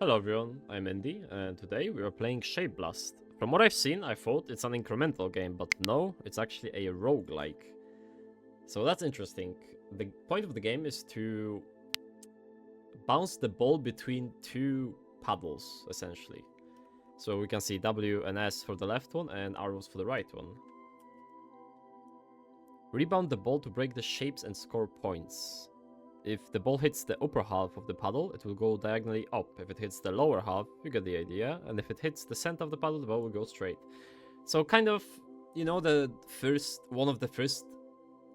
Hello everyone, I'm Andy, and today we are playing Shape Blast. From what I've seen, I thought it's an incremental game, but no, it's actually a roguelike. So that's interesting. The point of the game is to bounce the ball between two paddles, essentially. So we can see W and S for the left one, and arrows for the right one. Rebound the ball to break the shapes and score points. If the ball hits the upper half of the paddle, it will go diagonally up. If it hits the lower half, you get the idea. And if it hits the center of the paddle, the ball will go straight. So kind of, you know, one of the first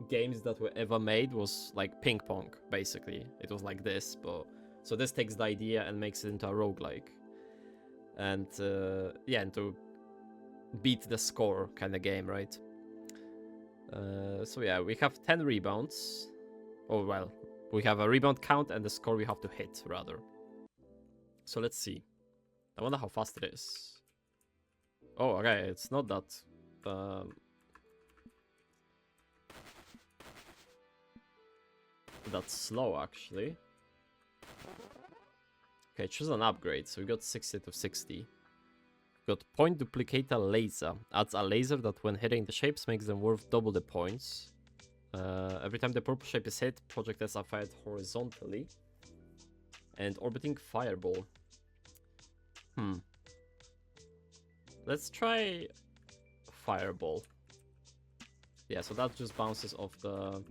games that were ever made was like ping pong, basically. It was like this, but so this takes the idea and makes it into a roguelike. And yeah, and to beat the score kind of game, right? So yeah, we have 10 rebounds. Oh well. We have a rebound count and the score we have to hit, rather. So let's see. I wonder how fast it is. Oh, okay, it's not that... that's slow, actually. Okay, choose an upgrade. So we got 60 to 60. We got Point Duplicator Laser. Adds a laser that when hitting the shapes makes them worth double the points. Every time the purple shape is hit, projectiles are fired horizontally. And orbiting fireball. Let's try fireball. Yeah, so that just bounces off the...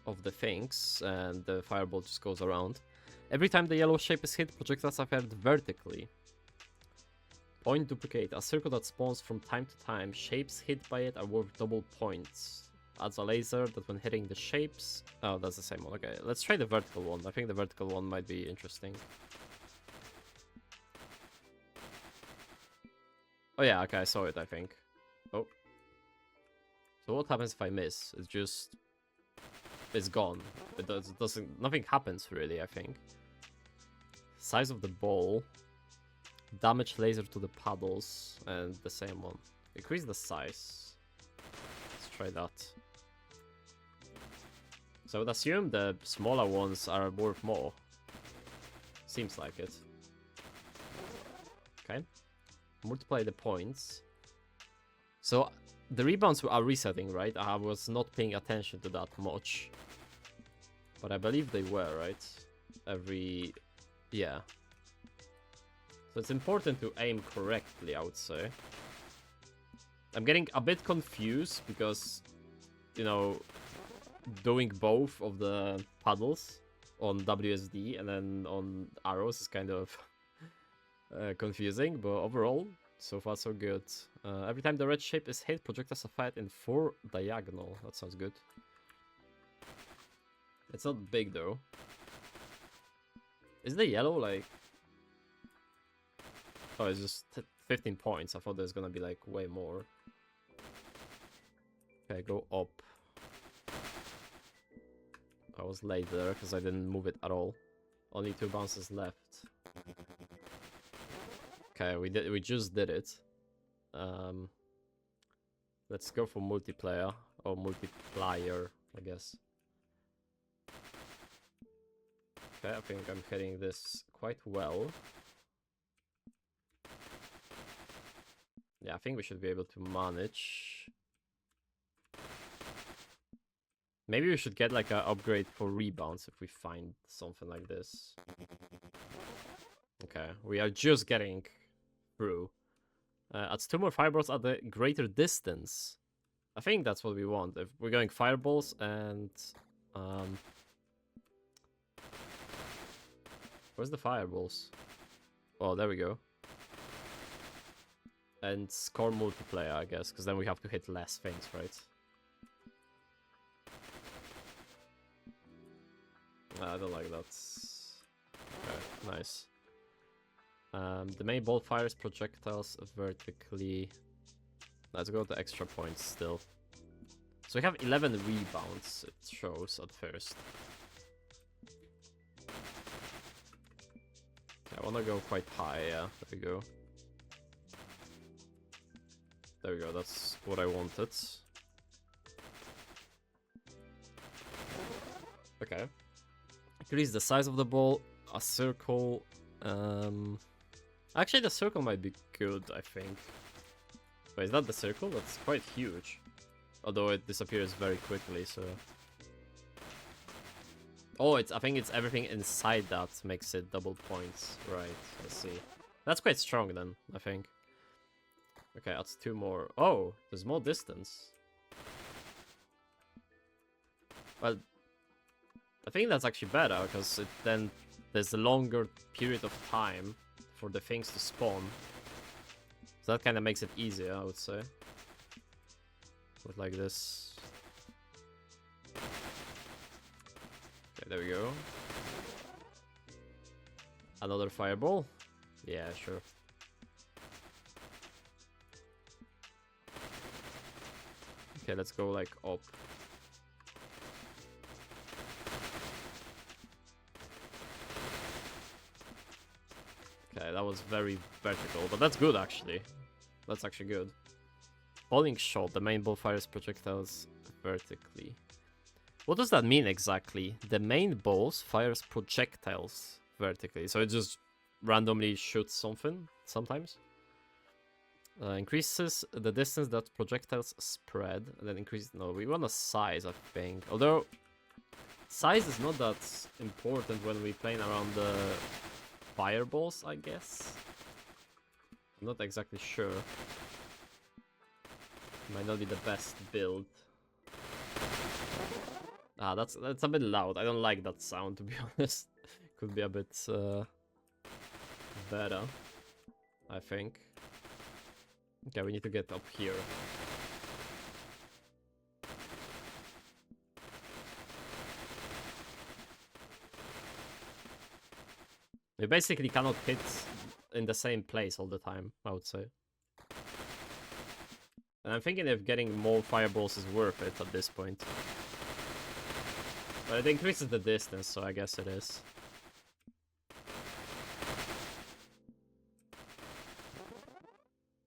of the things, and the fireball just goes around. Every time the yellow shape is hit, projectiles are fired vertically. Point Duplicate, a circle that spawns from time to time. Shapes hit by it are worth double points. Adds a laser that when hitting the shapes... Oh, that's the same one. Okay, let's try the vertical one. I think the vertical one might be interesting. Oh yeah, okay, I saw it, I think. Oh. So what happens if I miss? It's just... it's gone. It doesn't... nothing happens, really, I think. Size of the ball... damage laser to the paddles, and the same one. Increase the size. Let's try that. So I would assume the smaller ones are worth more. Seems like it. Okay. Multiply the points. So the rebounds are resetting, right? I was not paying attention to that much. But I believe they were, right? Every... yeah. So it's important to aim correctly, I would say. I'm getting a bit confused because, you know, doing both of the paddles on WSD and then on arrows is kind of confusing, but overall, so far so good. Every time the red shape is hit, projectiles are fired in 4 diagonal. That sounds good. It's not big though. Is the yellow like... oh, it's just 15 points. I thought there's gonna be like way more. Okay, go up. I was late there because I didn't move it at all. Only 2 bounces left. Okay, we just did it. Let's go for multiplayer or multiplier, I guess. Okay, I think I'm hitting this quite well. Yeah, I think we should be able to manage. Maybe we should get like an upgrade for rebounds if we find something like this. Okay, we are just getting through. Adds 2 more fireballs at a greater distance. I think that's what we want. If we're going fireballs and... where's the fireballs? Oh, there we go. And score multiplayer, I guess, because then we have to hit less things, right? I don't like that. Okay, nice. The main ball fires projectiles vertically. Let's go to extra points still. So we have 11 rebounds, it shows at first. Okay, I want to go quite high, yeah, there we go. There we go, that's what I wanted. Okay. Increase the size of the ball. A circle. Actually, the circle might be good, I think. Wait, is that the circle? That's quite huge. Although it disappears very quickly, so... Oh, I think it's everything inside that makes it double points. Right, I see. That's quite strong then, I think. Okay, that's 2 more. Oh, there's more distance. Well, I think that's actually better, because then there's a longer period of time for the things to spawn. So that kind of makes it easier, I would say. With like this. Okay, there we go. Another fireball? Yeah, sure. Okay, let's go like up. Okay, that was very vertical, but that's good actually. That's actually good. Falling shot, the main ball fires projectiles vertically. What does that mean exactly? The main balls fires projectiles vertically, so it just randomly shoots something sometimes. Increases the distance that projectiles spread, and then increases... No, we want a size, I think. Although, size is not that important when we're playing around the fireballs, I guess. I'm not exactly sure. Might not be the best build. Ah, that's a bit loud. I don't like that sound, to be honest. Could be a bit better, I think. Okay, we need to get up here. We basically cannot hit in the same place all the time, I would say. And I'm thinking if getting more fireballs is worth it at this point. But it increases the distance, so I guess it is.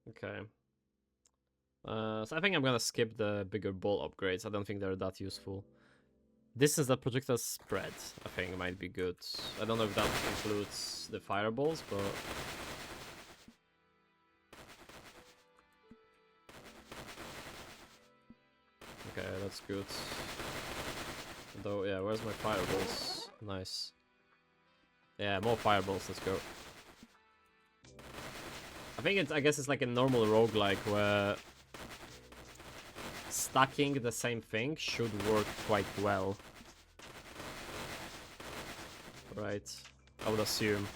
Okay. So I think I'm gonna skip the bigger ball upgrades. I don't think they're that useful. Distance that projectiles spread, I think might be good. I don't know if that includes the fireballs, but... Okay, that's good. Though, yeah, where's my fireballs? Nice. Yeah, more fireballs, let's go. I guess it's like a normal roguelike where stacking the same thing should work quite well. Right, I would assume.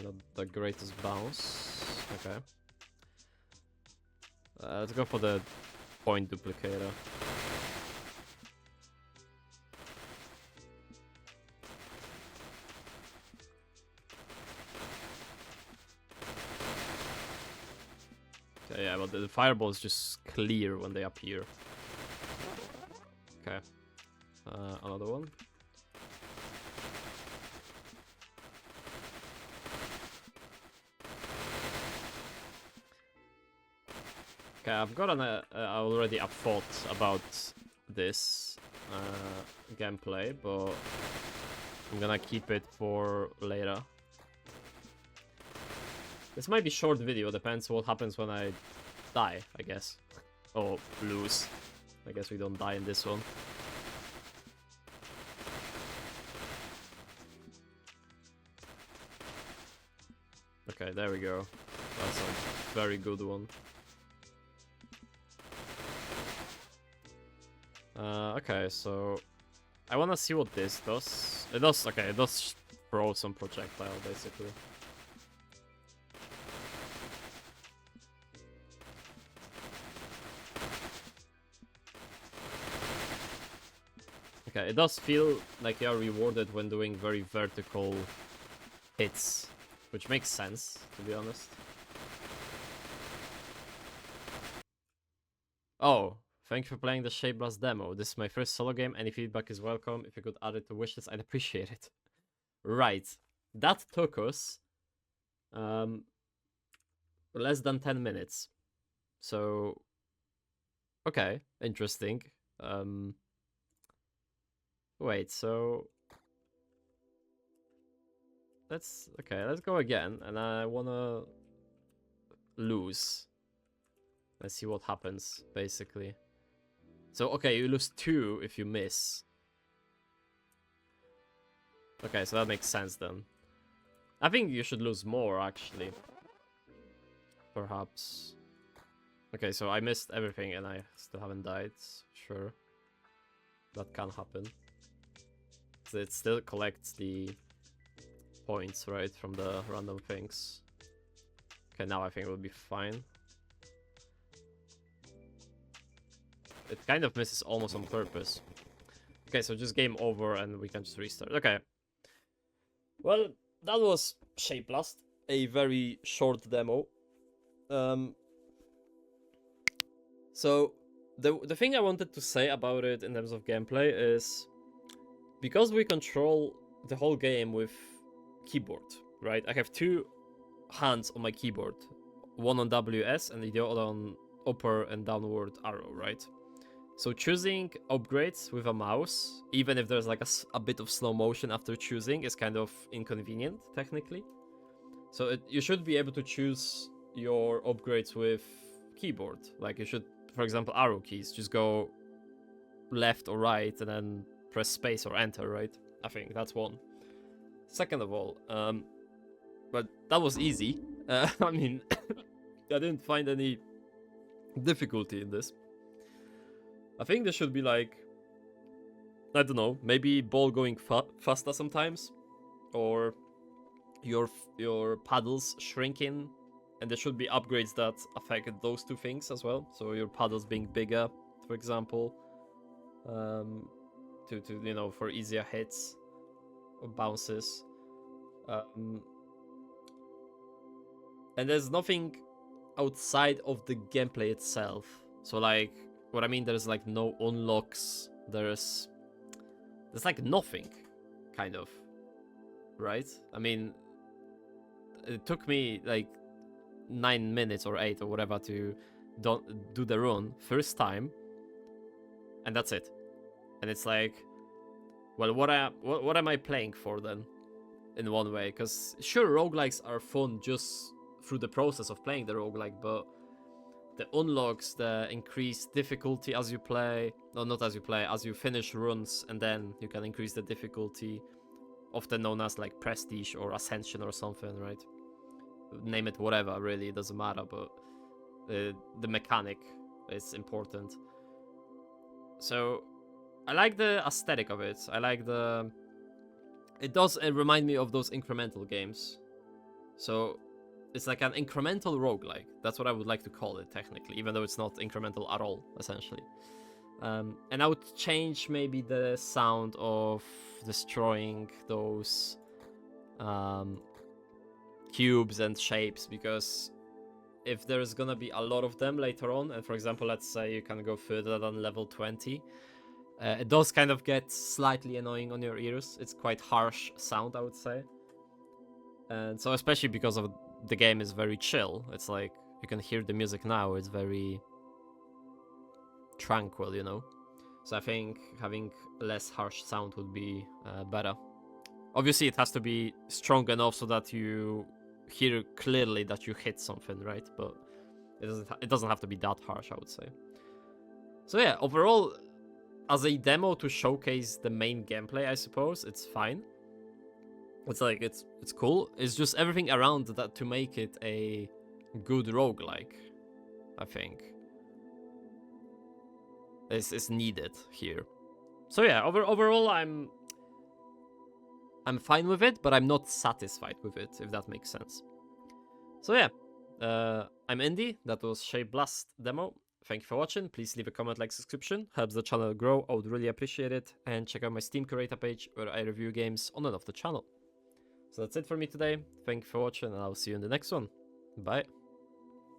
Not the greatest bounce. Okay. Let's go for the point duplicator. Okay, yeah, but the fireballs just clear when they appear. Okay. Another one. Okay, I've got already a thought about this gameplay, but I'm gonna keep it for later. This might be short video, depends what happens when I die, I guess. Or lose. I guess we don't die in this one. Okay, there we go. That's a very good one. Okay, so I wanna see what this does. It does, okay, it does throw some projectile, basically. Okay, it does feel like you are rewarded when doing very vertical hits, which makes sense, to be honest. Oh, thank you for playing the Shape Blast demo. This is my first solo game. Any feedback is welcome. If you could add it to wishlist, I'd appreciate it. Right, that took us less than 10 minutes. So, okay, interesting. Wait, so let's go again, and I wanna lose. Let's see what happens, basically. So okay, you lose 2 if you miss. Okay, so that makes sense then. I think you should lose more, actually. Perhaps. Okay, so I missed everything and I still haven't died. Sure. That can happen. So it still collects the points, right, from the random things. Okay, now I think it will be fine. It kind of misses almost on purpose. Okay, so just game over and we can just restart. Okay. Well, that was Shape Blast. A very short demo. So the thing I wanted to say about it in terms of gameplay is because we control the whole game with keyboard, right? I have 2 hands on my keyboard, one on WS and the other on upper and downward arrow, right? So choosing upgrades with a mouse, even if there's like a bit of slow motion after choosing, is kind of inconvenient technically. So you should be able to choose your upgrades with keyboard. Like you should, for example, arrow keys, just go left or right and then press space or enter, right? I think that's one. Second of all, but that was easy. I mean, I didn't find any difficulty in this. I think there should be like, I don't know, maybe ball going faster sometimes, or your paddles shrinking, and there should be upgrades that affect those 2 things as well. So your paddles being bigger, for example, to you know, for easier hits or bounces. And there's nothing outside of the gameplay itself. So like, what I mean, there's like no unlocks. There's like nothing, kind of, right? I mean, it took me like 9 minutes or 8 or whatever to do the run first time, and that's it. And it's like, well, what am I playing for then? In one way, because sure, roguelikes are fun just through the process of playing the roguelike, but the unlocks, the increased difficulty as you play, no, not as you play, as you finish runs, and then you can increase the difficulty, often known as like prestige or ascension or something, right? Name it whatever, really, it doesn't matter, but the mechanic is important. So I like the aesthetic of it. I like it does remind me of those incremental games. So it's like an incremental roguelike. That's what I would like to call it, technically, even though it's not incremental at all, essentially. And I would change maybe the sound of destroying those cubes and shapes, because if there's gonna be a lot of them later on, and for example, let's say you can go further than level 20, it does kind of get slightly annoying on your ears. It's quite harsh sound, I would say. And so especially because of the game is very chill, it's like you can hear the music now, it's very tranquil, you know. So I think having less harsh sound would be better. Obviously it has to be strong enough so that you hear clearly that you hit something, right? But it doesn't have to be that harsh, I would say. So yeah, overall, as a demo to showcase the main gameplay, I suppose it's fine. It's like it's cool. It's just everything around that to make it a good roguelike, I think, is needed here. So yeah, overall I'm fine with it, but I'm not satisfied with it, if that makes sense. So yeah, I'm Indy. That was Shape Blast demo. Thank you for watching. Please leave a comment, like, subscription. Helps the channel grow. I would really appreciate it. And check out my Steam curator page where I review games on and off the channel. So that's it for me today. Thank you for watching, and I'll see you in the next one. Bye.